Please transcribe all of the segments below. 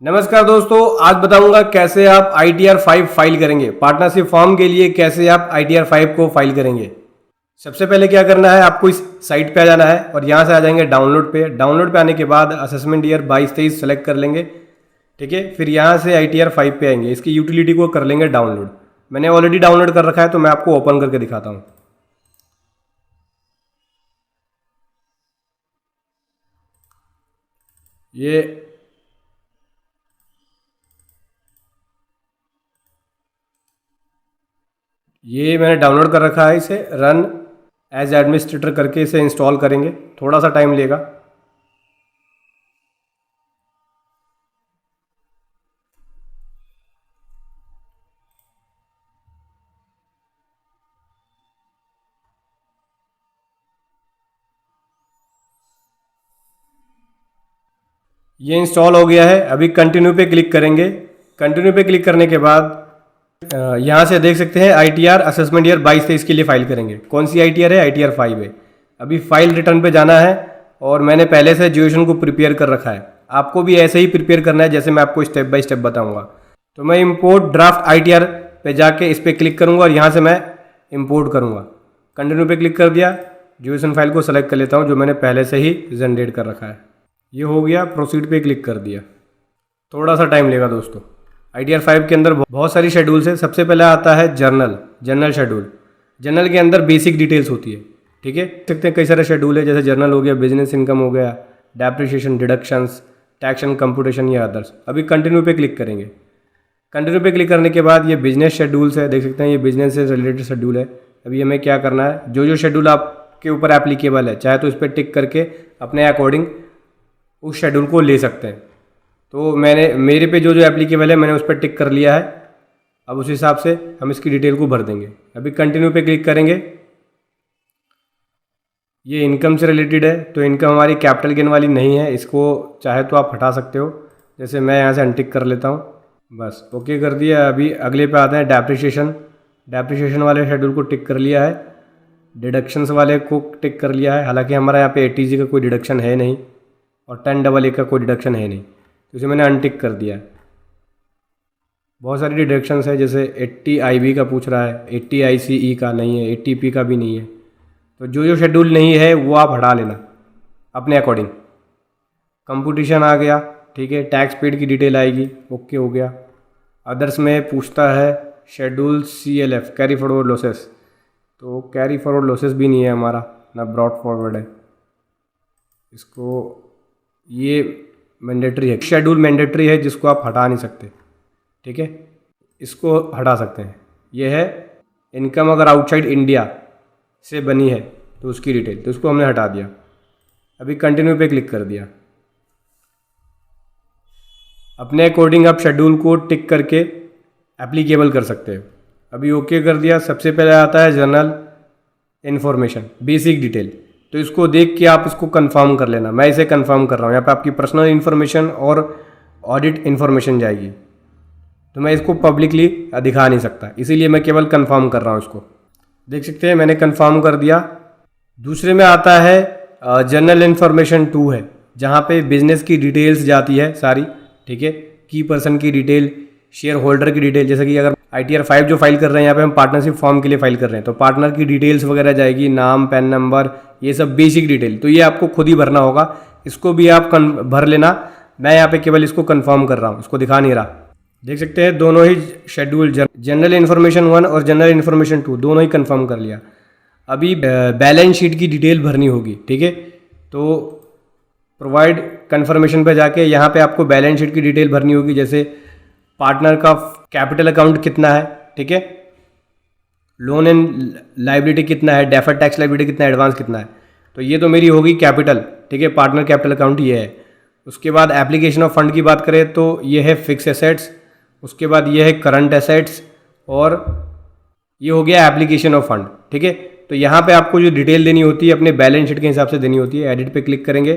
नमस्कार दोस्तों, आज बताऊंगा कैसे आप ITR 5 फाइल करेंगे। पार्टनरशिप फॉर्म के लिए कैसे आप ITR 5 को फाइल करेंगे। सबसे पहले क्या करना है, आपको इस साइट पे आ जाना है और यहाँ से आ जाएंगे डाउनलोड पे। डाउनलोड पे आने के बाद असेसमेंट ईयर 22-23 सेलेक्ट कर लेंगे, ठीक है। फिर यहाँ से ITR 5 पे आएंगे, इसकी यूटिलिटी को कर लेंगे डाउनलोड। मैंने ऑलरेडी डाउनलोड कर रखा है तो मैं आपको ओपन करके दिखाता हूँ। ये मैंने डाउनलोड कर रखा है। इसे रन एज एडमिनिस्ट्रेटर करके इसे इंस्टॉल करेंगे, थोड़ा सा टाइम लेगा। ये इंस्टॉल हो गया है। अभी कंटिन्यू पे क्लिक करेंगे। कंटिन्यू पे क्लिक करने के बाद यहाँ से देख सकते हैं ITR असेसमेंट ईयर 22-23 के लिए फाइल करेंगे। कौन सी ITR है? ITR 5 है। अभी फाइल रिटर्न पे जाना है और मैंने पहले से ज्यूशन को प्रिपेयर कर रखा है। आपको भी ऐसे ही प्रिपेयर करना है जैसे मैं आपको स्टेप बाय स्टेप बताऊंगा। तो मैं इंपोर्ट ड्राफ्ट ITR पे जाके इस पर क्लिक करूँगा और यहाँ से मैं इंपोर्ट करूँगा। कंटिन्यू पे क्लिक कर दिया। ज्यूशन फाइल को सेलेक्ट कर लेता हूँ जो मैंने पहले से ही जनरेट कर रखा है। ये हो गया। प्रोसीड पे क्लिक कर दिया। थोड़ा सा टाइम लेगा दोस्तों। ITR 5 के अंदर बहुत सारी शेड्यूल्स है। सबसे पहले आता है जनरल शेड्यूल। जनरल के अंदर बेसिक डिटेल्स होती है, ठीक है। देख सकते हैं कई सारे शेड्यूल है, जैसे जनरल हो गया, बिजनेस इनकम हो गया, depreciation, deductions, tax and computation या अदर्स। अभी कंटिन्यू पे क्लिक करेंगे। कंटिन्यू पे क्लिक करने के बाद ये बिजनेस शेड्यूल्स है, देख सकते हैं ये बिजनेस से रिलेटेड शेड्यूल है। अभी हमें क्या करना है, जो शेड्यूल आपके ऊपर एप्लीकेबल है, चाहे तो इस पर टिक करके अपने अकॉर्डिंग उस शेड्यूल को ले सकते हैं। तो मेरे पे जो एप्लीकेबल है मैंने उस पर टिक कर लिया है। अब उस हिसाब से हम इसकी डिटेल को भर देंगे। अभी कंटिन्यू पे क्लिक करेंगे। ये इनकम से रिलेटेड है, तो इनकम हमारी कैपिटल गेन वाली नहीं है, इसको चाहे तो आप हटा सकते हो। जैसे मैं यहाँ से अनटिक कर लेता हूँ, बस ओके कर दिया। अभी अगले पे आते हैं डेप्रिसिएशन वाले शेड्यूल को टिक कर लिया है। डिडक्शंस वाले को टिक कर लिया है, हालांकि हमारा यहाँ पे ATG का कोई डिडक्शन है नहीं और 10AA का कोई डिडक्शन है नहीं, तो इसे मैंने अनटिक कर दिया। बहुत सारी डिडक्शंस है, जैसे 80 IB का पूछ रहा है, 80 ICE का नहीं है, 80P का भी नहीं है। तो जो शेड्यूल नहीं है वो आप हटा लेना अपने अकॉर्डिंग। कंप्यूटेशन आ गया, ठीक है। टैक्स पेड की डिटेल आएगी, ओके हो गया। अदर्स में पूछता है schedule CLF carry forward losses, तो कैरी फॉरवर्ड लॉसेस भी नहीं है हमारा, ना ब्रॉड फॉरवर्ड है। इसको ये मैंडेटरी है, शेड्यूल मैंडेटरी है जिसको आप हटा नहीं सकते, ठीक है। इसको हटा सकते हैं। ये है इनकम अगर आउटसाइड इंडिया से बनी है तो उसकी डिटेल, तो उसको हमने हटा दिया। अभी कंटिन्यू पे क्लिक कर दिया। अपने अकॉर्डिंग आप शेड्यूल को टिक करके एप्लीकेबल कर सकते हो। अभी ओके कर दिया। सबसे पहले आता है जनरल इन्फॉर्मेशन, बेसिक डिटेल, तो इसको देख के आप इसको कंफर्म कर लेना। मैं इसे कंफर्म कर रहा हूँ। यहाँ पे आपकी पर्सनल इन्फॉर्मेशन और ऑडिट इन्फॉर्मेशन जाएगी, तो मैं इसको पब्लिकली दिखा नहीं सकता, इसीलिए मैं केवल कंफर्म कर रहा हूँ इसको। देख सकते हैं मैंने कंफर्म कर दिया। दूसरे में आता है जनरल इन्फॉर्मेशन 2 है, जहाँ पे बिजनेस की डिटेल्स जाती है सारी, ठीक है। की पर्सन की डिटेल, शेयर होल्डर की डिटेल, जैसे कि अगर ITR 5 जो फाइल कर रहे हैं, यहाँ पे हम पार्टनरशिप फॉर्म के लिए फाइल कर रहे हैं, तो पार्टनर की डिटेल्स वगैरह जाएगी, नाम, पैन नंबर, ये सब बेसिक डिटेल। तो ये आपको खुद ही भरना होगा, इसको भी आप भर लेना। मैं यहाँ पे केवल इसको कंफर्म कर रहा हूँ, इसको दिखा नहीं रहा। देख सकते हैं दोनों ही शेड्यूल, जनरल इन्फॉर्मेशन 1 और जनरल इन्फॉर्मेशन 2 दोनों ही कंफर्म कर लिया। अभी बैलेंस शीट की डिटेल भरनी होगी, ठीक है। तो प्रोवाइड कंफर्मेशन पे जाके यहाँ पे आपको बैलेंस शीट की डिटेल भरनी होगी, जैसे पार्टनर का कैपिटल अकाउंट कितना है, ठीक है, लोन एंड लाइबिलिटी कितना है, डेफर्ड टैक्स लाइबिलिटी कितना है, एडवांस कितना है। तो ये तो मेरी होगी कैपिटल, ठीक है, पार्टनर कैपिटल अकाउंट ये है। उसके बाद एप्लीकेशन ऑफ फंड की बात करें तो ये है फिक्स एसेट्स, उसके बाद ये है करंट एसेट्स, और ये हो गया एप्लीकेशन ऑफ फंड, ठीक है। तो यहाँ पे आपको जो डिटेल देनी होती है अपने बैलेंस शीट के हिसाब से देनी होती है। एडिट पे क्लिक करेंगे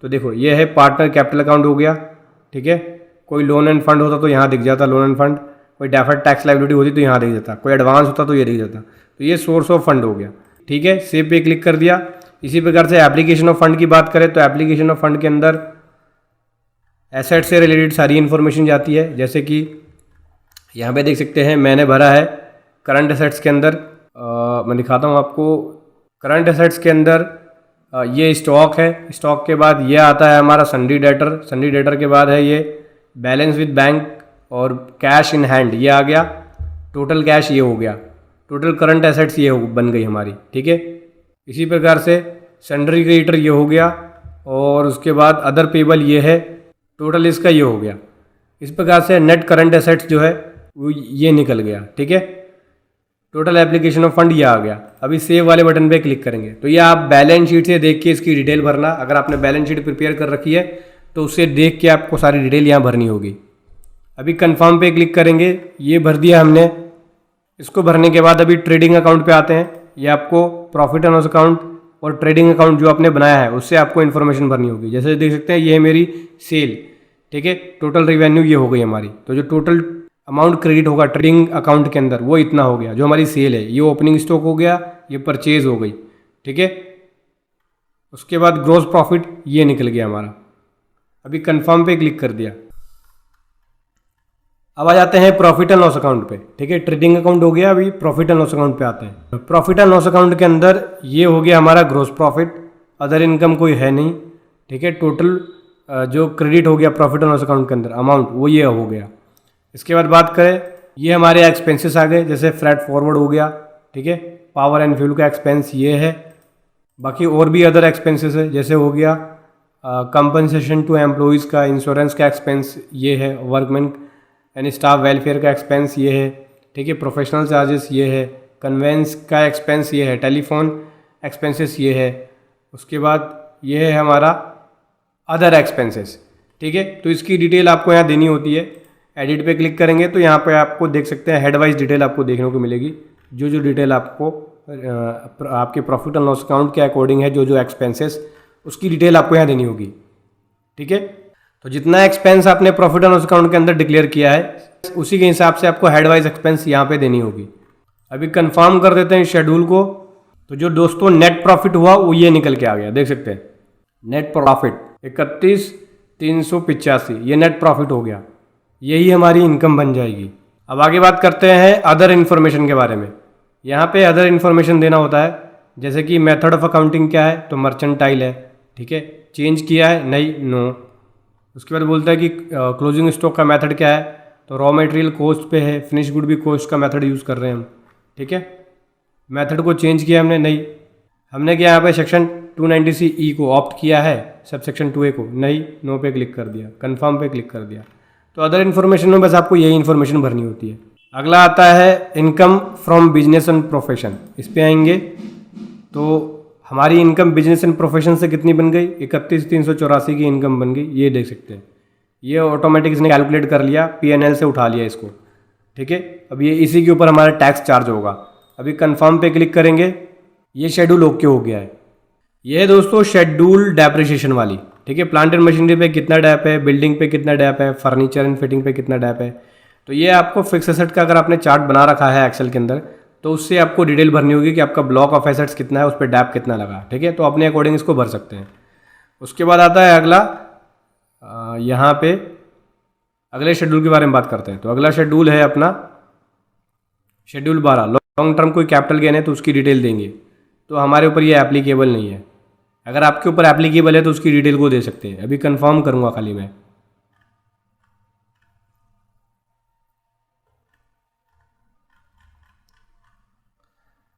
तो देखो ये है पार्टनर कैपिटल अकाउंट हो गया, ठीक है। कोई लोन एंड फंड होता तो यहाँ दिख जाता लोन एंड फंड, कोई डेफर्ड टैक्स लाइबिलिटी होती तो यहाँ दिख जाता, कोई एडवांस होता तो ये दिख जाता। तो ये सोर्स ऑफ फंड हो गया, ठीक है। सेव पे क्लिक कर दिया। इसी प्रकार से एप्लीकेशन ऑफ फंड की बात करें तो एप्लीकेशन ऑफ फंड के अंदर एसेट से रिलेटेड सारी इन्फॉर्मेशन जाती है, जैसे कि यहाँ पे देख सकते हैं मैंने भरा है करंट एसेट्स के अंदर। मैं दिखाता हूँ आपको। करंट एसेट्स के अंदर ये स्टॉक है, स्टॉक के बाद ये आता है हमारा सन्डी डेटर, सन्डी डेटर के बाद है ये बैलेंस विद बैंक और कैश इन हैंड, ये आ गया। टोटल कैश ये हो गया, टोटल करंट एसेट्स ये बन गई हमारी, ठीक है। इसी प्रकार से सन्ड्री क्रेडिटर ये हो गया और उसके बाद अदर पेबल ये है, टोटल इसका ये हो गया। इस प्रकार से नेट करंट एसेट्स जो है वो ये निकल गया, ठीक है। टोटल एप्लीकेशन ऑफ फंड ये आ गया। अभी सेव वाले बटन पे क्लिक करेंगे तो ये आप बैलेंस शीट से देख के इसकी डिटेल भरना। अगर आपने बैलेंस शीट प्रिपेयर कर रखी है तो उससे देख के आपको सारी डिटेल यहाँ भरनी होगी। अभी कंफर्म पे क्लिक करेंगे, ये भर दिया हमने। इसको भरने के बाद अभी ट्रेडिंग अकाउंट पे आते हैं। ये आपको प्रॉफिट एंड लॉस अकाउंट और ट्रेडिंग अकाउंट जो आपने बनाया है उससे आपको इन्फॉर्मेशन भरनी होगी। जैसे देख सकते हैं ये है मेरी सेल, ठीक है। टोटल रिवेन्यू ये हो गई हमारी, तो जो टोटल अमाउंट क्रेडिट होगा ट्रेडिंग अकाउंट के अंदर वो इतना हो गया। जो हमारी सेल है ये ओपनिंग स्टॉक हो गया, ये परचेज हो गई, ठीक है। उसके बाद ग्रॉस प्रॉफिट ये निकल गया हमारा। अभी कंफर्म पे क्लिक कर दिया। अब आ जाते हैं प्रॉफिट एंड लॉस अकाउंट पे, ठीक है। ट्रेडिंग अकाउंट हो गया, अभी प्रॉफिट एंड लॉस अकाउंट पे आते हैं। प्रॉफिट एंड लॉस अकाउंट के अंदर ये हो गया हमारा ग्रॉस प्रॉफिट, अदर इनकम कोई है नहीं, ठीक है। टोटल जो क्रेडिट हो गया प्रॉफिट एंड लॉस अकाउंट के अंदर अमाउंट वो ये हो गया। इसके बाद बात करें, ये हमारे एक्सपेंसेस आ गए, जैसे फ्रेट फॉरवर्ड हो गया, ठीक है। पावर एंड फ्यूल का एक्सपेंस ये है। बाकी और भी अदर एक्सपेंसेस है, जैसे हो गया कंपनसेशन टू एम्प्लॉयज़ का, इंश्योरेंस का एक्सपेंस ये है, वर्कमैन यानी स्टाफ वेलफेयर का एक्सपेंस ये है, ठीक है। प्रोफेशनल चार्जेस ये है, कन्वेंस का एक्सपेंस ये है, टेलीफोन एक्सपेंसेस ये है। उसके बाद ये है हमारा अदर एक्सपेंसेस, ठीक है। तो इसकी डिटेल आपको यहाँ देनी होती है। एडिट पे क्लिक करेंगे तो यहाँ पे आपको देख सकते हैं हेड वाइज डिटेल आपको देखने को मिलेगी। जो जो डिटेल आपको आपके प्रॉफिट एंड लॉस अकाउंट के अकॉर्डिंग है, जो जो एक्सपेंसेस उसकी डिटेल आपको यहाँ देनी होगी, ठीक है। तो जितना एक्सपेंस आपने प्रॉफिट एंड लॉस अकाउंट के अंदर डिक्लेयर किया है उसी के हिसाब से आपको हेड वाइज एक्सपेंस यहाँ पे देनी होगी। अभी कंफर्म कर देते हैं शेड्यूल को। तो जो दोस्तों नेट प्रॉफिट हुआ वो ये निकल के आ गया, देख सकते हैं नेट प्रॉफिट 31,385 ये नेट प्रॉफिट हो गया। यही हमारी इनकम बन जाएगी। अब आगे बात करते हैं अदर इन्फॉर्मेशन के बारे में। यहाँ पे अदर इन्फॉर्मेशन देना होता है, जैसे कि मेथड ऑफ अकाउंटिंग क्या है, तो मर्चेंटाइल है, ठीक है। चेंज किया है नहीं, नो। उसके बाद बोलता है कि क्लोजिंग स्टॉक का मेथड क्या है, तो रॉ मटेरियल कॉस्ट पे है, फिनिश गुड भी कॉस्ट का मेथड यूज़ कर रहे हैं हम, ठीक है। मेथड को चेंज किया हमने नहीं। हमने क्या यहाँ पे सेक्शन 290C को ऑप्ट किया है, सब सेक्शन 2A को नहीं, नो पे क्लिक कर दिया, कन्फर्म पे क्लिक कर दिया। तो अदर इन्फॉर्मेशन में बस आपको यही इन्फॉर्मेशन भरनी होती है। अगला आता है income from business and profession. इस पे आएंगे तो हमारी इनकम बिजनेस एंड प्रोफेशन से कितनी बन गई, 31,384 की इनकम बन गई। ये देख सकते हैं, ये ऑटोमेटिक इसने कैलकुलेट कर लिया, PNL से उठा लिया इसको, ठीक है। अब ये इसी के ऊपर हमारा टैक्स चार्ज होगा। अभी कंफर्म पे क्लिक करेंगे, ये शेड्यूल ओके हो गया है। ये है दोस्तों शेड्यूल डेप्रिसिएशन वाली, ठीक है। प्लांट एंड मशीनरी पे कितना डैप है, बिल्डिंग पे कितना डैप है, फर्नीचर एंड फिटिंग पे कितना डैप है। तो ये आपको फिक्स एसेट का अगर आपने चार्ट बना रखा है एक्सेल के अंदर तो उससे आपको डिटेल भरनी होगी कि आपका ब्लॉक ऑफ एसेट्स कितना है, उस पर डैप कितना लगा, ठीक है। तो अपने अकॉर्डिंग इसको भर सकते हैं। उसके बाद आता है अगला, यहाँ पे अगले शेड्यूल के बारे में बात करते हैं। तो अगला शेड्यूल है अपना शेड्यूल 12, लॉन्ग टर्म कोई कैपिटल गेन है तो उसकी डिटेल देंगे। तो हमारे ऊपर ये एप्लीकेबल नहीं है। अगर आपके ऊपर एप्लीकेबल है तो उसकी डिटेल को दे सकते हैं। अभी कंफर्म करूंगा खाली मैं।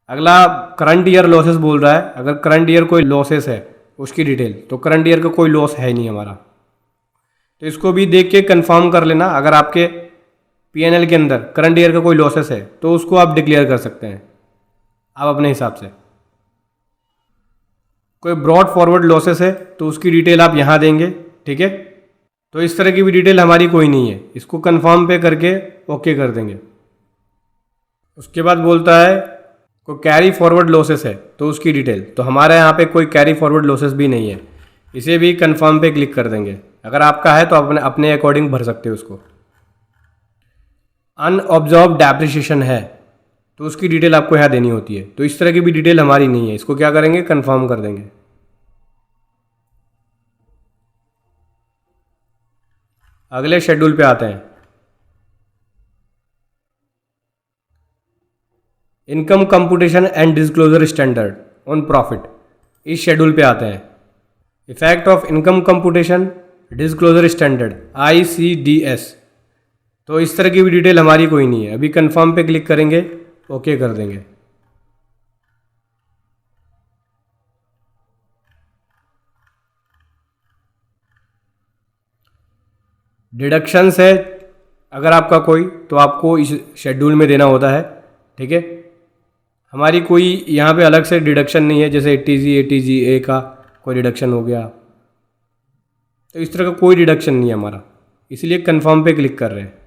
अगला करंट ईयर लॉसेस बोल रहा है। अगर करंट ईयर कोई लॉसेस है उसकी डिटेल, तो करंट ईयर का कोई लॉस है नहीं हमारा, तो इसको भी देख के कंफर्म कर लेना। अगर आपके PNL के अंदर करंट ईयर का कोई लॉसेस है तो उसको आप डिक्लेयर कर सकते हैं आप अपने हिसाब से। कोई ब्रॉड फॉरवर्ड लॉसेस है तो उसकी डिटेल आप यहाँ देंगे, ठीक है। तो इस तरह की भी डिटेल हमारी कोई नहीं है, इसको कंफर्म पे करके ओके कर देंगे। उसके बाद बोलता है कोई कैरी फॉरवर्ड लॉसेस है तो उसकी डिटेल, तो हमारे यहाँ पे कोई कैरी फॉरवर्ड लॉसेस भी नहीं है, इसे भी कंफर्म पे क्लिक कर देंगे। अगर आपका है तो अपने अपने अकॉर्डिंग भर सकते हो उसको। अनऑब्जॉर्व डेप्रिसिएशन है तो उसकी डिटेल आपको यहाँ देनी होती है। तो इस तरह की भी डिटेल हमारी नहीं है, इसको क्या करेंगे कंफर्म कर देंगे। अगले शेड्यूल पे आते हैं, income computation and disclosure standard on profit. इस शेड्यूल पे आते हैं, effect of income computation disclosure standard ICDS। तो इस तरह की भी डिटेल हमारी कोई नहीं है। अभी कंफर्म पे क्लिक करेंगे, ओके कर देंगे। डिडक्शंस है अगर आपका कोई, तो आपको इस शेड्यूल में देना होता है, ठीक है। हमारी कोई यहाँ पे अलग से डिडक्शन नहीं है, जैसे ATG का कोई डिडक्शन हो गया, तो इस तरह का कोई डिडक्शन नहीं है हमारा, इसलिए कंफर्म पे क्लिक कर रहे हैं।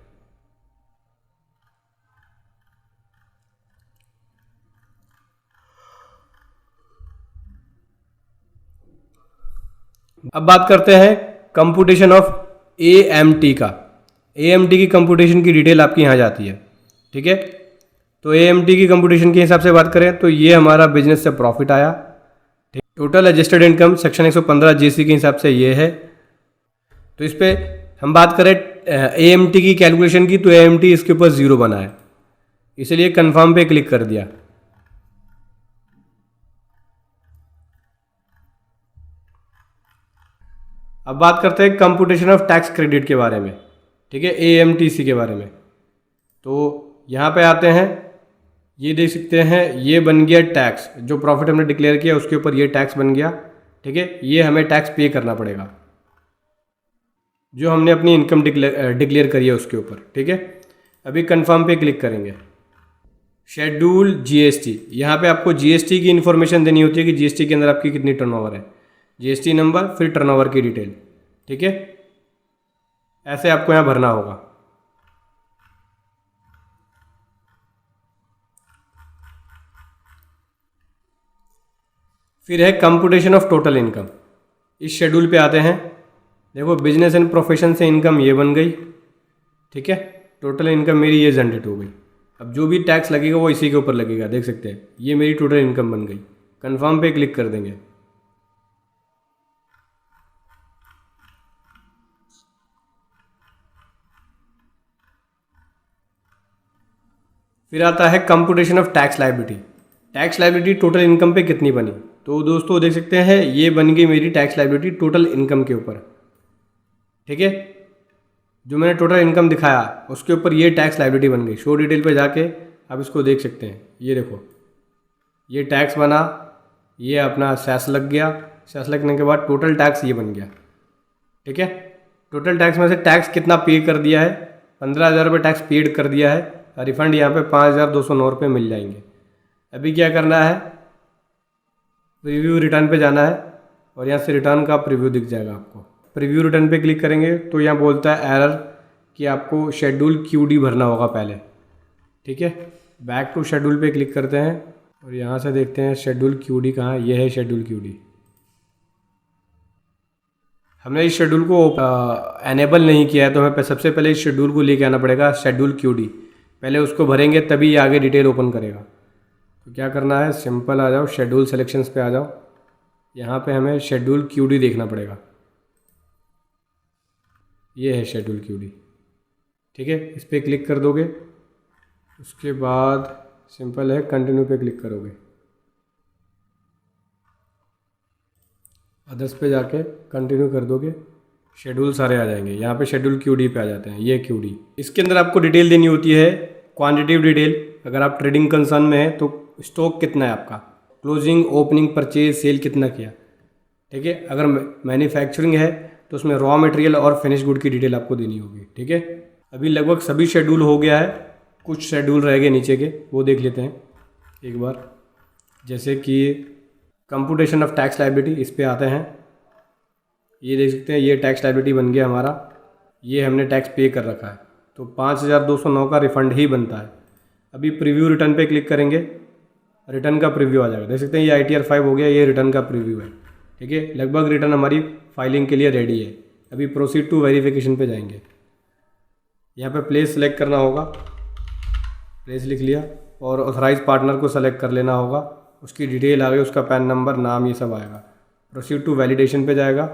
अब बात करते हैं कंप्यूटेशन ऑफ AMT का। AMT की कंप्यूटेशन की डिटेल आपकी यहाँ जाती है, ठीक है। तो AMT की कंप्यूटेशन के हिसाब से बात करें तो ये हमारा बिजनेस से प्रॉफिट आया, ठीक। Total adjusted income section 115 JC के हिसाब से ये है। तो इस पर हम बात करें AMT की कैलकुलेशन की, तो AMT इसके ऊपर 0 बना है, इसलिए कंफर्म पे क्लिक कर दिया। अब बात करते हैं कंप्यूटेशन ऑफ टैक्स क्रेडिट के बारे में, ठीक है, AMTC के बारे में। तो यहाँ पे आते हैं, ये देख सकते हैं, ये बन गया टैक्स, जो प्रॉफिट हमने डिक्लेयर किया उसके ऊपर ये टैक्स बन गया, ठीक है। ये हमें टैक्स पे करना पड़ेगा जो हमने अपनी इनकम डिक्लेयर करी है उसके ऊपर, ठीक है। अभी कंफर्म पे क्लिक करेंगे। शेड्यूल GST, यहाँ पे आपको GST की इन्फॉर्मेशन देनी होती है कि GST के अंदर आपकी कितनी टर्नओवर है, GST नंबर, फिर टर्नओवर की डिटेल, ठीक है। ऐसे आपको यहाँ भरना होगा। फिर है कंप्यूटेशन ऑफ टोटल इनकम। इस शेड्यूल पे आते हैं, देखो बिजनेस एंड प्रोफेशन से इनकम ये बन गई, ठीक है। टोटल इनकम मेरी ये जनरेट हो गई। अब जो भी टैक्स लगेगा वो इसी के ऊपर लगेगा, देख सकते हैं, ये मेरी टोटल इनकम बन गई। कंफर्म पे क्लिक कर देंगे। फिर आता है computation of tax liability. Tax liability total income पे कितनी बनी, तो दोस्तों देख सकते हैं ये बन गई मेरी टैक्स लायबिलिटी टोटल इनकम के ऊपर, ठीक है। जो मैंने टोटल इनकम दिखाया उसके ऊपर ये टैक्स लायबिलिटी बन गई। शो डिटेल पे जाके आप इसको देख सकते हैं, ये देखो ये टैक्स बना, ये अपना सेस लग गया, सेस लगने के बाद टोटल टैक्स ये बन गया, ठीक है। टोटल टैक्स में से टैक्स कितना पे कर दिया है, 15,000 रुपये टैक्स पेड कर दिया है, रिफंड यहाँ पे 5,209 रुपये मिल जाएंगे। अभी क्या करना है, प्रीव्यू रिटर्न पे जाना है और यहाँ से रिटर्न का प्रीव्यू दिख जाएगा आपको। प्रीव्यू रिटर्न पे क्लिक करेंगे तो यहाँ बोलता है एरर कि आपको शेड्यूल QD भरना होगा पहले, ठीक है। बैक टू शेड्यूल पे क्लिक करते हैं और यहाँ से देखते हैं शेड्यूल QD कहाँ है, ये है शेड्यूल QD। हमने इस शेड्यूल को एनेबल नहीं किया है, तो हमें सबसे पहले इस शेड्यूल को लेके आना पड़ेगा, शेड्यूल QD। पहले उसको भरेंगे तभी ये आगे डिटेल ओपन करेगा। तो क्या करना है, सिंपल आ जाओ, शेड्यूल सेलेक्शंस पे आ जाओ, यहाँ पे हमें शेड्यूल QD देखना पड़ेगा। ये है शेड्यूल QD, ठीक है। इस पर क्लिक कर दोगे, उसके बाद सिंपल है कंटिन्यू पे क्लिक करोगे, अदर्स पे जाके कंटिन्यू कर दोगे, शेड्यूल सारे आ जाएंगे। यहाँ पे शेड्यूल QD पे आ जाते हैं, ये QD। इसके अंदर आपको डिटेल देनी होती है, क्वांटिटेटिव डिटेल। अगर आप ट्रेडिंग कंसर्न में है तो स्टॉक कितना है आपका, क्लोजिंग, ओपनिंग, परचेज, सेल कितना किया, ठीक है। अगर मैन्युफैक्चरिंग है तो उसमें रॉ मटेरियल और फिनिश गुड की डिटेल आपको देनी होगी, ठीक है। अभी लगभग सभी शेड्यूल हो गया है, कुछ शेड्यूल रह गए नीचे के, वो देख लेते हैं एक बार। जैसे कि कंप्यूटेशन ऑफ टैक्स लायबिलिटी, इस पे आते हैं, ये देख सकते हैं ये टैक्स लायबिलिटी बन गया हमारा, ये हमने टैक्स पे कर रखा है, तो 5,209 का रिफंड ही बनता है। अभी प्रीव्यू रिटर्न पे क्लिक करेंगे, रिटर्न का प्रीव्यू आ जाएगा, देख सकते हैं ये ITR 5 हो गया, ये रिटर्न का प्रीव्यू है, ठीक है। लगभग रिटर्न हमारी फाइलिंग के लिए रेडी है। अभी प्रोसीड टू वेरिफिकेशन पे जाएंगे, यहाँ पे प्लेस सेलेक्ट करना होगा, प्लेस लिख लिया और ऑथराइज पार्टनर को सेलेक्ट कर लेना होगा, उसकी डिटेल आ गई, उसका पैन नंबर, नाम, ये सब आएगा। प्रोसीड टू वैलिडेशन पे जाएगा,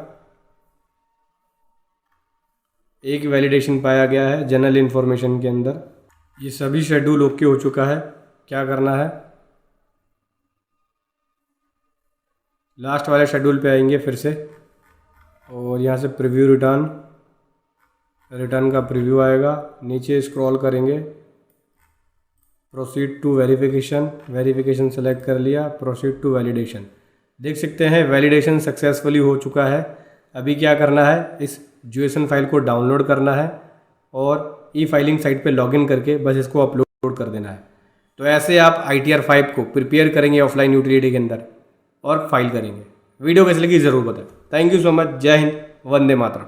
एक वैलिडेशन पाया गया है जनरल इन्फॉर्मेशन के अंदर। ये सभी शेड्यूल ओके हो चुका है। क्या करना है, लास्ट वाले शेड्यूल पे आएंगे फिर से और यहाँ से प्रीव्यू रिटर्न का प्रीव्यू आएगा। नीचे स्क्रॉल करेंगे, प्रोसीड टू वेरिफिकेशन सेलेक्ट कर लिया, प्रोसीड टू वैलिडेशन। देख सकते हैं वैलिडेशन सक्सेसफुली हो चुका है। अभी क्या करना है, इस JSON फाइल को डाउनलोड करना है और ई फाइलिंग साइट पे लॉगिन करके बस इसको अपलोड कर देना है। तो ऐसे आप ITR 5 को प्रिपेयर करेंगे ऑफलाइन यूटिलिटी के अंदर और फाइल करेंगे। वीडियो कैसे लगी ज़रूर बताएं। Thank you so much. जय हिंद, वंदे मातरम।